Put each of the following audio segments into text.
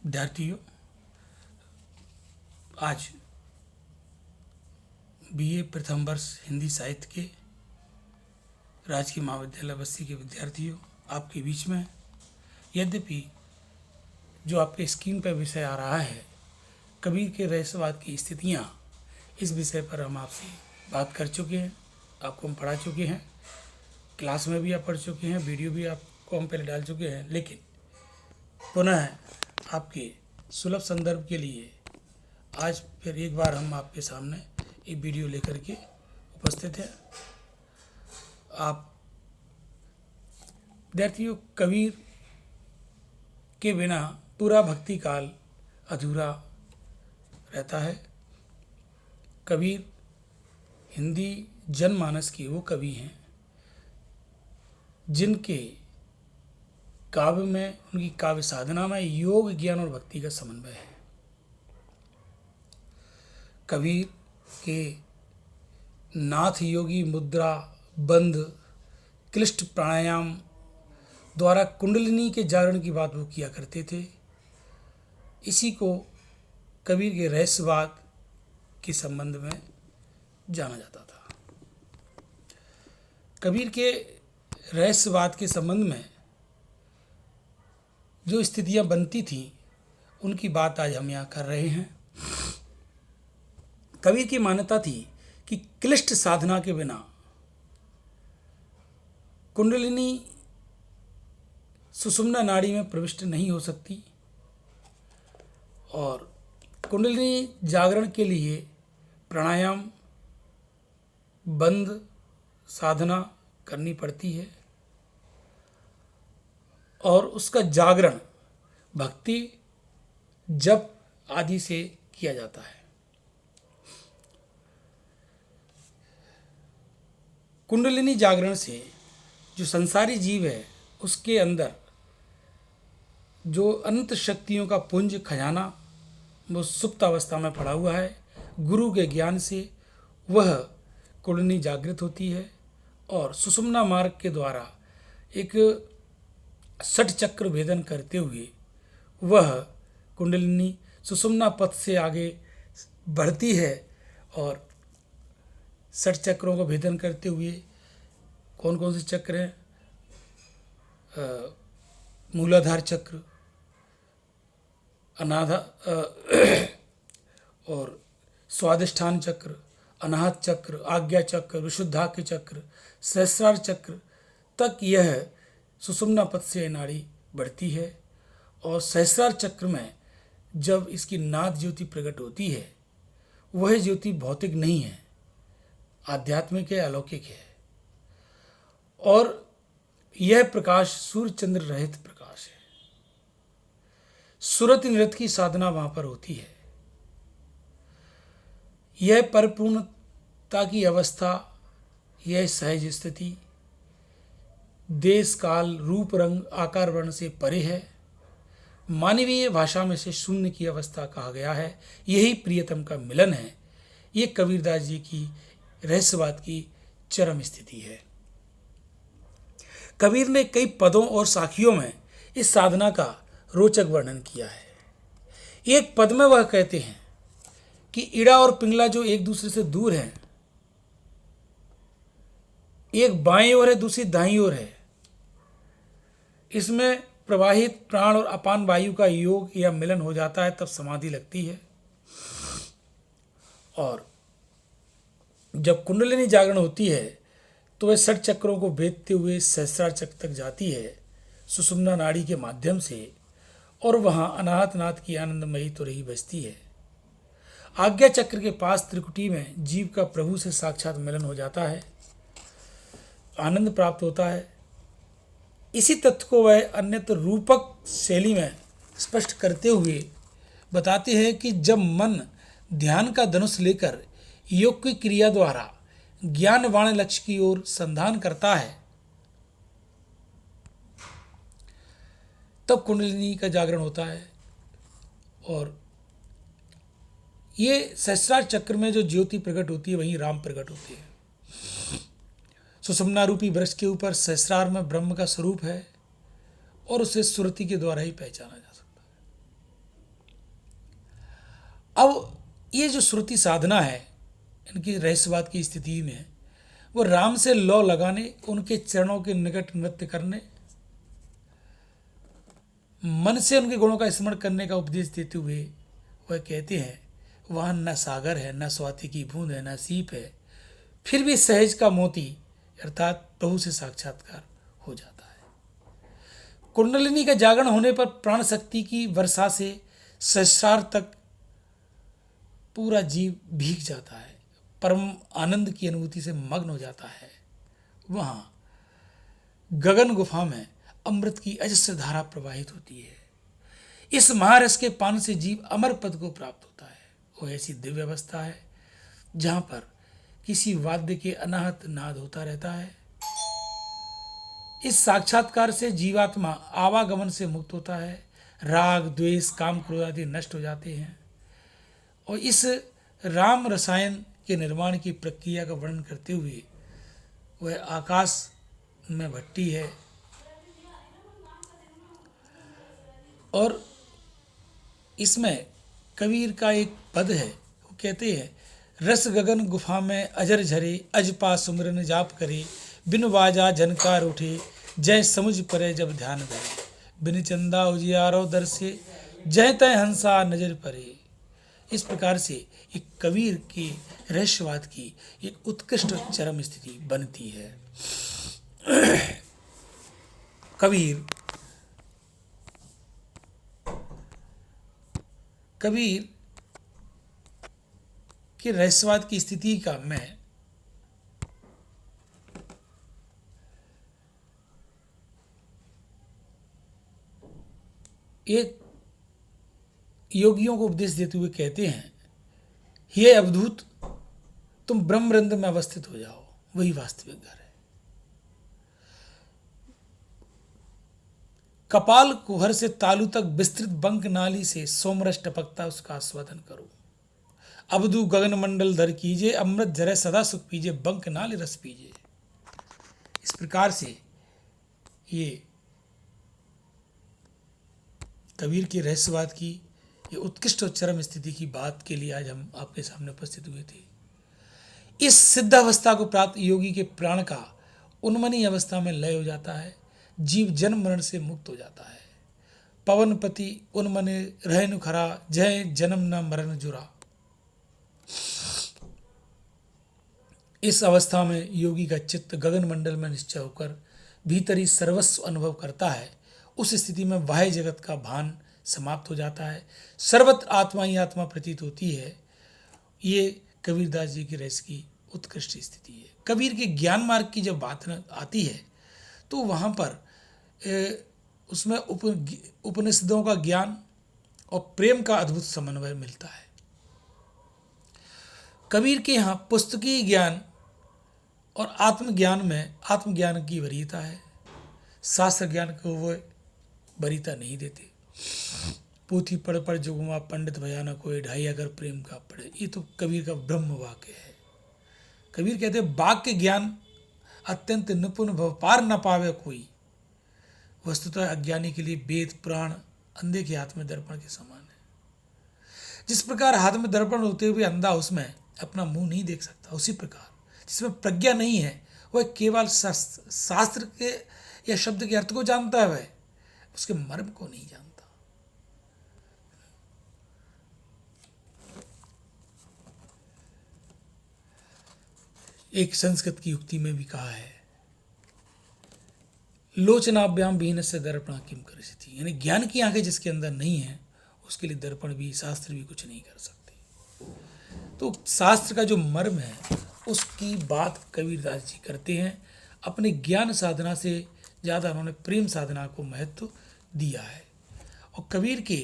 विद्यार्थियों, आज बीए प्रथम वर्ष हिंदी साहित्य के राजकीय महाविद्यालय बस्ती के विद्यार्थियों आपके बीच में, यद्यपि जो आपके स्क्रीन पर विषय आ रहा है कबीर के रहस्यवाद की स्थितियाँ, इस विषय पर हम आपसे बात कर चुके हैं, आपको हम पढ़ा चुके हैं, क्लास में भी आप पढ़ चुके हैं, वीडियो भी आपको हम पहले डाल चुके हैं। लेकिन पुनः आपके सुलभ संदर्भ के लिए आज फिर एक बार हम आपके सामने एक वीडियो लेकर के उपस्थित हैं। आप विद्यार्थियों, कबीर के बिना पूरा भक्ति काल अधूरा रहता है। कबीर हिंदी जनमानस के वो कवि हैं जिनके काव्य में, उनकी काव्य साधना में योग, ज्ञान और भक्ति का समन्वय है। कबीर के नाथ योगी मुद्रा, बंध, क्लिष्ट प्राणायाम द्वारा कुंडलिनी के जागरण की बात वो किया करते थे। इसी को कबीर के रहस्यवाद के संबंध में जाना जाता था। कबीर के रहस्यवाद के संबंध में जो स्थितियां बनती थीं उनकी बात आज हम यहाँ कर रहे हैं। कबीर की मान्यता थी कि क्लिष्ट साधना के बिना कुंडलिनी सुषुम्ना नाड़ी में प्रविष्ट नहीं हो सकती और कुंडलिनी जागरण के लिए प्राणायाम, बंध साधना करनी पड़ती है और उसका जागरण भक्ति, जप आदि से किया जाता है। कुंडलिनी जागरण से जो संसारी जीव है उसके अंदर जो अनंत शक्तियों का पुंज खजाना वो सुप्त अवस्था में पड़ा हुआ है। गुरु के ज्ञान से वह कुंडलिनी जागृत होती है और सुषुम्ना मार्ग के द्वारा एक षट चक्र भेदन करते हुए वह कुंडलिनी सुषुम्ना पथ से आगे बढ़ती है और षट चक्रों को भेदन करते हुए कौन कौन से चक्र हैं? मूलाधार चक्र, अनाधा और स्वादिष्ठान चक्र, अनाहत चक्र, आज्ञा चक्र, विशुद्धाक्य चक्र, सहस्रार चक्र तक यह सुषुम्ना पथ से नाड़ी बढ़ती है। और सहस्रार चक्र में जब इसकी नाद ज्योति प्रकट होती है, वह ज्योति भौतिक नहीं है, आध्यात्मिक है, अलौकिक है और यह प्रकाश सूर्य चंद्र रहित प्रकाश है। सुरति नृत्य की साधना वहां पर होती है। यह परिपूर्णता की अवस्था, यह सहज स्थिति देश काल रूप रंग आकार वर्ण से परे है। मानवीय भाषा में से शून्य की अवस्था कहा गया है। यही प्रियतम का मिलन है। ये कबीरदास जी की रहस्यवाद की चरम स्थिति है। कबीर ने कई पदों और साखियों में इस साधना का रोचक वर्णन किया है। एक पद में वह कहते हैं कि इड़ा और पिंगला जो एक दूसरे से दूर हैं, एक बाईं ओर है, दूसरी दाईं ओर है, इसमें प्रवाहित प्राण और अपान वायु का योग या मिलन हो जाता है, तब समाधि लगती है। और जब कुंडलिनी जागरण होती है तो वह षट चक्रों को भेदते हुए सहस्रार चक्र तक जाती है सुषुम्ना नाड़ी के माध्यम से और वहां अनाहत नाथ की आनंदमयी तो रही बसती है। आज्ञा चक्र के पास त्रिकुटी में जीव का प्रभु से साक्षात मिलन हो जाता है, आनंद प्राप्त होता है। इसी तथ्य को वह अन्यत्र रूपक शैली में स्पष्ट करते हुए बताते हैं कि जब मन ध्यान का धनुष लेकर योग की क्रिया द्वारा ज्ञानवान लक्ष्य की ओर संधान करता है, तब कुंडलिनी का जागरण होता है। और ये सहस्रार चक्र में जो ज्योति प्रकट होती है वहीं राम प्रकट होती है। सुषुम्ना रूपी वृक्ष के ऊपर सहस्रार में ब्रह्म का स्वरूप है और उसे सुरति के द्वारा ही पहचाना जा सकता है। अब ये जो श्रुति साधना है इनकी रहस्यवाद की स्थिति में, वो राम से लौ लगाने, उनके चरणों के निकट नृत्य करने, मन से उनके गुणों का स्मरण करने का उपदेश देते हुए वह कहते हैं, वहाँ न सागर है, न स्वाति की बूंद है, न सीप है, फिर भी सहज का मोती अर्थात प्रभु से साक्षात्कार हो जाता है। कुंडलिनी का जागरण होने पर प्राण शक्ति की वर्षा से सहस्रार तक पूरा जीव भीग जाता है, परम आनंद की अनुभूति से मग्न हो जाता है। वहाँ गगन गुफा में अमृत की अजस्र धारा प्रवाहित होती है। इस महारस के पान से जीव अमर पद को प्राप्त होता है। वो ऐसी दिव्य अवस्था है जहाँ पर किसी वाद्य के अनाहत नाद होता रहता है। इस साक्षात्कार से जीवात्मा आवागमन से मुक्त होता है, राग द्वेष काम क्रोध आदि नष्ट हो जाते हैं। और इस राम रसायन के निर्माण की प्रक्रिया का वर्णन करते हुए वह आकाश में भट्टी है और इसमें कबीर का एक पद है, वो कहते हैं, रस गगन गुफा में अजर झरे, अजपा सुमरन जाप करे, बिन वाजा झनकार उठे, जय समुझ परे जब ध्यान धरे, बिन चंदा उजियारो दर से, जय तय हंसा नजर परे। इस प्रकार से एक कबीर के रहस्यवाद की एक उत्कृष्ट चरम स्थिति बनती है। कबीर के रहस्यवाद की स्थिति का मैं एक योगियों को उपदेश देते हुए कहते हैं, हे अवधूत, तुम ब्रह्मरंध्र में अवस्थित हो जाओ, वही वास्तविक घर है। कपाल कुहर से तालु तक विस्तृत बंक नाली से सोमरस टपकता उसका आस्वादन करो। अवधू गगन मंडल धर कीजिए, अमृत जरे सदा सुख पीजिए, बंक नाली रस पीजिए। इस प्रकार से ये कबीर के रहस्यवाद की ये उत्कृष्ट और चरम स्थिति की बात के लिए आज हम आपके सामने उपस्थित हुए थे। इस सिद्धावस्था को प्राप्त योगी के प्राण का उन्मनी अवस्था में लय हो जाता है, जीव जन्म मरण से मुक्त हो जाता है। पवनपति उन्मने रहनु खरा, जय जन्म न मरण जुरा। इस अवस्था में योगी का चित्त गगन मंडल में निश्चय होकर भीतरी सर्वस्व अनुभव करता है। उस स्थिति में बाह्य जगत का भान समाप्त हो जाता है, सर्वत्र आत्मा ही आत्मा प्रतीत होती है। ये कबीरदास जी की रहस्य की उत्कृष्ट स्थिति है। कबीर के ज्ञान मार्ग की जब बात आती है तो वहाँ पर उसमें उपनिषदों का ज्ञान और प्रेम का अद्भुत समन्वय मिलता है। कबीर के यहाँ पुस्तकीय ज्ञान और आत्मज्ञान में आत्मज्ञान की वरीयता है, शास्त्र ज्ञान को वो वरीयता नहीं देते। पोथी पढ़ पढ़ जुगुमा पंडित भयाना कोई ढाई अगर प्रेम का पढ़े, ये तो कबीर का ब्रह्म वाक्य है। कबीर कहते हैं, वाक्य ज्ञान अत्यंत निपुण भव पार न पावे कोई। वस्तुतः अज्ञानी के लिए वेद पुराण अंधे के हाथ में दर्पण के समान है। जिस प्रकार हाथ में दर्पण होते हुए अंधा उसमें अपना मुंह नहीं देख सकता, उसी प्रकार जिसमें प्रज्ञा नहीं है वह केवल शास्त्र के या शब्द के अर्थ को जानता है, वह उसके मर्म को नहीं जानता। एक संस्कृत की युक्ति में भी कहा है, लोचनाभ्याम विहीन से दर्पण किम करिष्यति, यानी ज्ञान की आंखें जिसके अंदर नहीं है उसके लिए दर्पण भी शास्त्र भी कुछ नहीं कर सकते। तो शास्त्र का जो मर्म है उसकी बात कबीरदास जी करते हैं। अपने ज्ञान साधना से ज़्यादा उन्होंने प्रेम साधना को महत्व दिया है। और कबीर के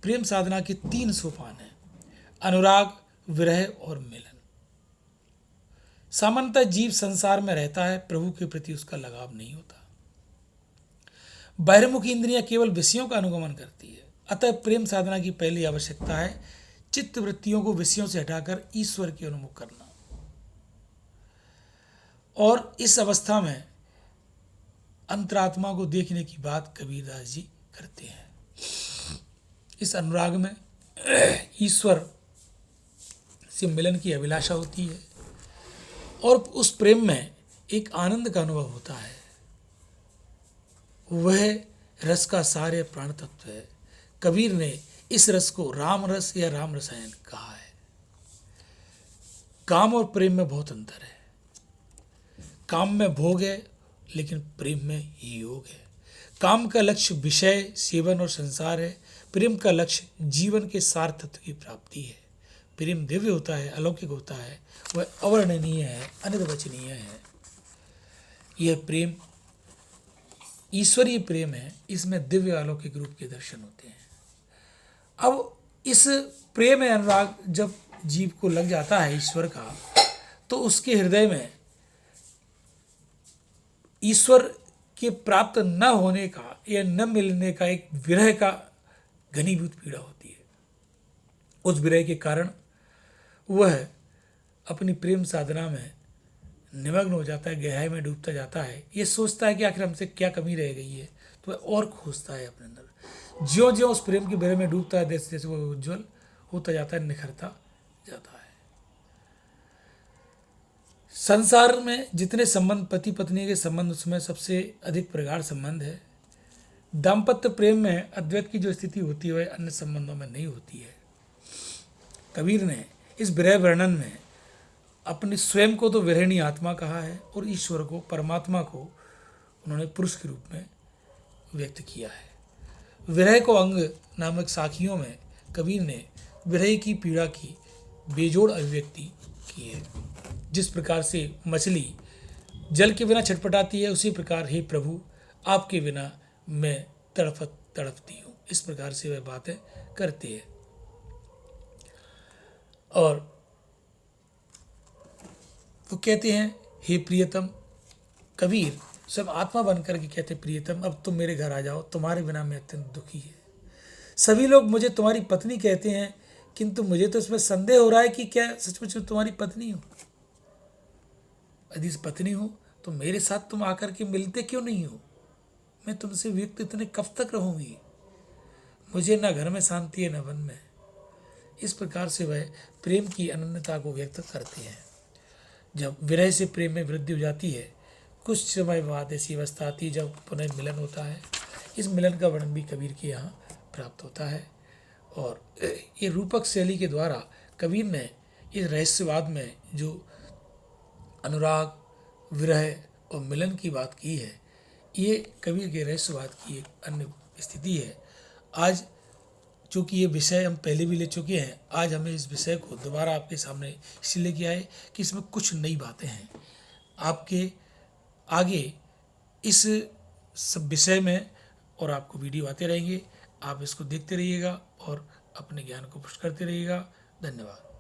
प्रेम साधना के 3 सोपान हैं, अनुराग, विरह और मिलन। सामान्यतः जीव संसार में रहता है, प्रभु के प्रति उसका लगाव नहीं होता। बहिर्मुखी इंद्रियां केवल विषयों का अनुगमन करती है। अतः प्रेम साधना की पहली आवश्यकता है चित्त वृत्तियों को विषयों से हटाकर ईश्वर के उन्मुख करना। और इस अवस्था में अंतरात्मा को देखने की बात कबीरदास जी करते हैं। इस अनुराग में ईश्वर से मिलन की अभिलाषा होती है और उस प्रेम में एक आनंद का अनुभव होता है। वह रस का सार या प्राण तत्व है। कबीर ने इस रस को राम रस या राम रसायन कहा है। काम और प्रेम में बहुत अंतर है। काम में भोग है, लेकिन प्रेम में योग है। काम का लक्ष्य विषय, सेवन और संसार है। प्रेम का लक्ष्य जीवन के सार तत्व की प्राप्ति है। प्रेम दिव्य होता है, अलौकिक होता है, वह अवर्णनीय है, अनिर्वचनीय है। यह प्रेम ईश्वरीय प्रेम है। इसमें दिव्य अलौकिक रूप के दर्शन होते हैं। अब इस प्रेम में अनुराग जब जीव को लग जाता है ईश्वर का, तो उसके हृदय में ईश्वर के प्राप्त न होने का या न मिलने का एक विरह का घनीभूत पीड़ा होती है। उस विरह के कारण वह अपनी प्रेम साधना में निमग्न हो जाता है, गहराई में डूबता जाता है। ये सोचता है कि आखिर हमसे क्या कमी रह गई है, तो वह और खोजता है अपने अंदर। ज्यों ज्यों उस प्रेम के विरह में डूबता है, जैसे जैसे वह उज्ज्वल होता जाता है, निखरता जाता है। संसार में जितने संबंध, पति पत्नी के संबंध, उसमें सबसे अधिक प्रगाढ़ संबंध है। दाम्पत्य प्रेम में अद्वैत की जो स्थिति होती है वह अन्य संबंधों में नहीं होती है। कबीर ने इस विरह वर्णन में अपनी स्वयं को तो विरहिणी आत्मा कहा है और ईश्वर को, परमात्मा को उन्होंने पुरुष के रूप में व्यक्त किया है। विरह को अंग नामक साखियों में कबीर ने विरह की पीड़ा की बेजोड़ अभिव्यक्ति की है। जिस प्रकार से मछली जल के बिना छटपटाती है, उसी प्रकार हे प्रभु आपके बिना मैं तड़पती हूँ। इस प्रकार से वह बातें करती है। और वो कहते हैं हे प्रियतम, कबीर सब आत्मा बनकर के कहते प्रियतम अब तुम मेरे घर आ जाओ, तुम्हारे बिना मैं अत्यंत दुखी है। सभी लोग मुझे तुम्हारी पत्नी कहते हैं, किंतु मुझे तो इसमें संदेह हो रहा है कि क्या सचमुच तुम्हारी पत्नी हो। यदि पत्नी हो तो मेरे साथ तुम आकर के मिलते क्यों नहीं हो? मैं तुमसे वियुक्त इतने कब तक रहूंगी? मुझे न घर में शांति है न वन में। इस प्रकार से वह प्रेम की अनन्यता को व्यक्त करते हैं। जब विरह से प्रेम में वृद्धि हो जाती है, कुछ समय बाद ऐसी अवस्था आती है जब पुनः मिलन होता है। इस मिलन का वर्णन भी कबीर के यहाँ प्राप्त होता है। और ये रूपक शैली के द्वारा कबीर ने इस रहस्यवाद में जो अनुराग, विरह और मिलन की बात की है, ये कबीर के रहस्यवाद की एक अन्य स्थिति है। आज चूँकि ये विषय हम पहले भी ले चुके हैं, आज हमें इस विषय को दोबारा आपके सामने इसलिए लेके आए कि इसमें कुछ नई बातें हैं। आपके आगे इस सब विषय में और आपको वीडियो आते रहेंगे। आप इसको देखते रहिएगा और अपने ज्ञान को पुष्ट करते रहिएगा। धन्यवाद।